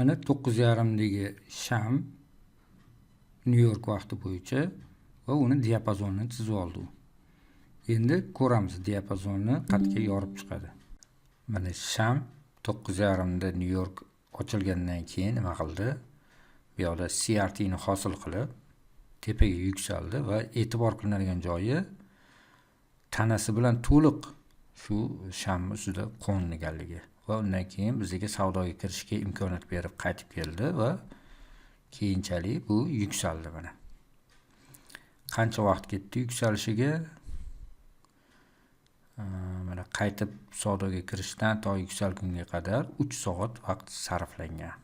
Mana 9:30dagi sham Nyu-York vaqti bo'yicha va uni diapazonini chizib oldi. Endi ko'ramiz diapazonni qatga yorib chiqadi. Mana sham 9:30da Nyu-York ochilgandan keyin nima qildi? Bu yoqda CRT ni hosil qilib tepaga yuksaldi va e'tibor qilinadigan joyi tanasi bilan to'liq shu sham ustida qo'nganligi va undan keyin bizga savdoga kirishga imkoniyat berib qaytib keldi va keyinchalik bu yuksaldi mana. Qancha vaqt ketdi yuksalishiga? Mana qaytib savdoga kirishdan to yuksalgunga qadar 3 soat vaqt sarflangan.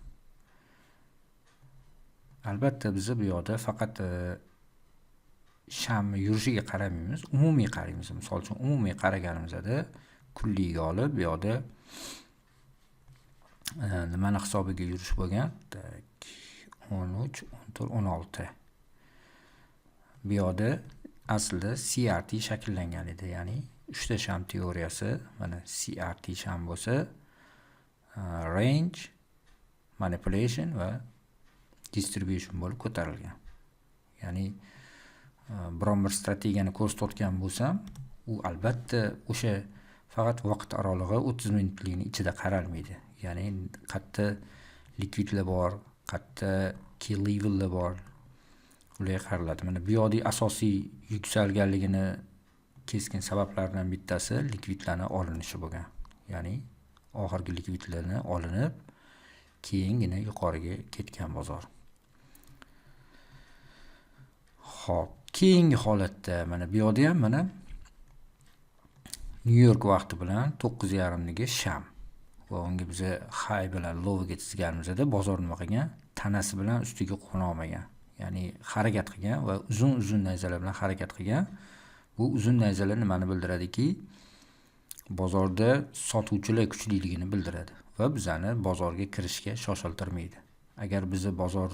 Albatta biz bu yoqda faqat shamni yurishiga qaramaymiz, umumiy qaraymiz. Misol uchun umumiy qaraganimizda kulliga olib bu yoqda nimani hisobiga yurish bo'lgan? 13, 14, 16. Bu yoqda aslida CRT shakllangan edi, ya'ni 3 ta sham teoriyasi, mana CRT sham bo'lsa, range, manipulation va distribution bo'lib ko'tarilgan. Ya'ni biron bir strategiyani ko'rsatgan bo'lsam, u albatta o'sha faqat vaqt aralig'i 30 minutlikning ichida qaralmaydi. Ya'ni qayerda likvidlar bor, qayerda key levellar bor, ularga qaraladi. Mana bu yoqdagi asosiy yuksalganligini keskin sabablaridan bittasi likvidlarning olinishi bo'lgan. Ya'ni oxirgi likvidlarni olinib, keyingina yuqoriga ketgan bozor. Xo'p, keyingi holatda mana bu yoqda ham mana Nyu-York vaqti bilan 9:30dagi sham va unga biz high bilan lowga chizganimizda bozor nima qilgan? Tanasi bilan ustiga qo'na olmagan. Ya'ni harakat qilgan va uzun nayzalar bilan harakat qilgan. Bu uzun nayzalar nimani bildiradiki, bozorda sotuvchilar kuchliligini bildiradi va bizani bozorga kirishga shoshiltirmaydi. Agar biz bozor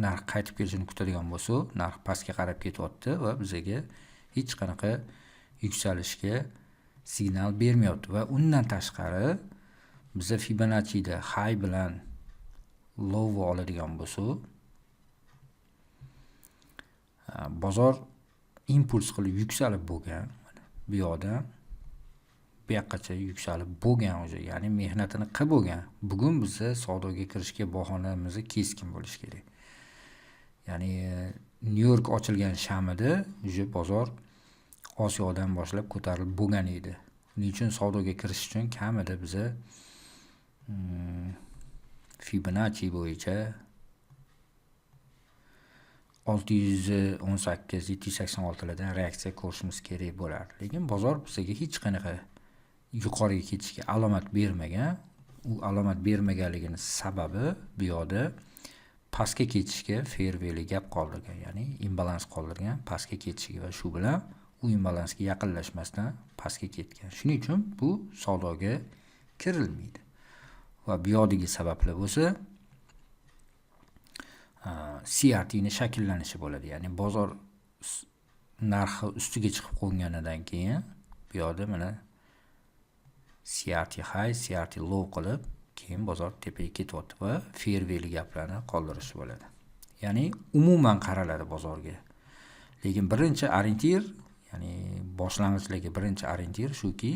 narx qaytib kelishini kutadigan bo'lsa, narx pastga qarab ketyapti va bizga hech qanaqa yuksalishga signal bermayapti va undan tashqari biz Fibonacci'da high bilan low oladigan bo'lsa, bozor impuls qilib yuksalib bo'lgan. Bu yoqda bu yoqqacha yuksalib bo'lgan o'zi, ya'ni mehnatini qilib bo'lgan. Bugun biz savdoga kirishga bahonamiz keskin bo'lish kerak. Ya'ni Nyu-York ochilgan shamida o'sha bozor Osiyodan boshlab ko'tarilib bo'lgan edi. Uning uchun savdoga kirish uchun kamida biz Fibonacci bo'yicha 618-786 lardan reaksiya ko'rishimiz kerak bo'lardi. Lekin bozor bizga hech qanaqa yuqoriga ketishga alomat bermagan. U alomat bermaganligining sababi bu yoqda pastga ketishga fair value gap qoldirgan, ya'ni imbalans qoldirgan, pastga ketishiga va shu bilan u imbalansga yaqinlashmasdan pastga ketgan. Shuning uchun bu savdoga kirilmaydi. Va bu yoqdagi sabablar bo'lsa CRT ni shakllanishi bo'ladi. Ya'ni bozor narxi ustiga chiqib qo'nganidan keyin bu yoqda mana CRT high, CRT low qilib, keyin bozor tepaga ketyapti va fair value gaplarni qoldirish bo'ladi. Ya'ni umuman qaraladi bozorga. Lekin birinchi orientir, ya'ni boshlang'ichlarga birinchi orientir shuki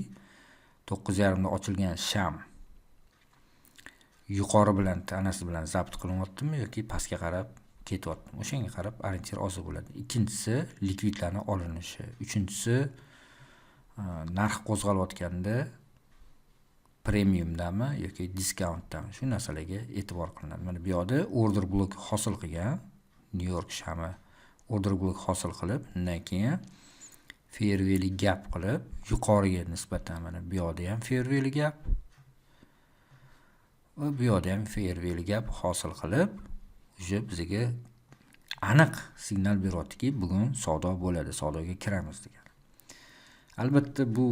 9:30da ochilgan sham yuqori bilan tanasi bilan zabt qilinyaptimi yoki pastga qarab ketyaptimi? O'shanga qarab orientir ozi bo'ladi. Ikkinchisi likvidlarning olinishi, uchinchisi narx qo'zg'alayotganda premiumdami yoki diskauntdami, shu narsalarga e'tibor qilinadi. Mana bu yoqda order block hosil qilgan, New-York shami order block hosil qilib, undan keyin fair value gap qilib, yuqoriga nisbatan mana bu yoqda ham fair value gap va bu yoqda ham fair value gap hosil qilib, o'sha bizga aniq signal beryaptiki, bugun savdo bo'ladi, savdoga kiramiz degan. Albatta bu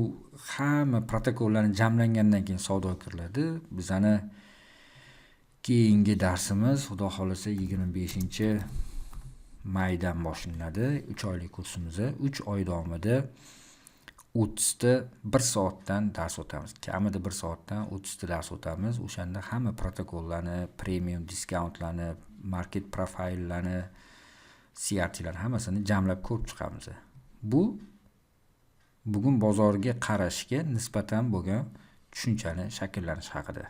hamma protokollarni jamlangandan keyin savdo kiriladi. Bizani keyingi darsimiz xudo xolasa 25-maydan boshlanadi. 3 oylik kursimiz. 3 oy davomida 30 1 soatdan dars o'tamiz. Kamida 1 soatdan 30 dars o'tamiz. O'shanda hamma protokollarni, premium diskountlarni, market profillarni, CRT'lar hammasini jamlab ko'rib chiqamiz. Bu bugun bozorga qarashga nisbatan bo'lgan tushunchani shakllanish haqida.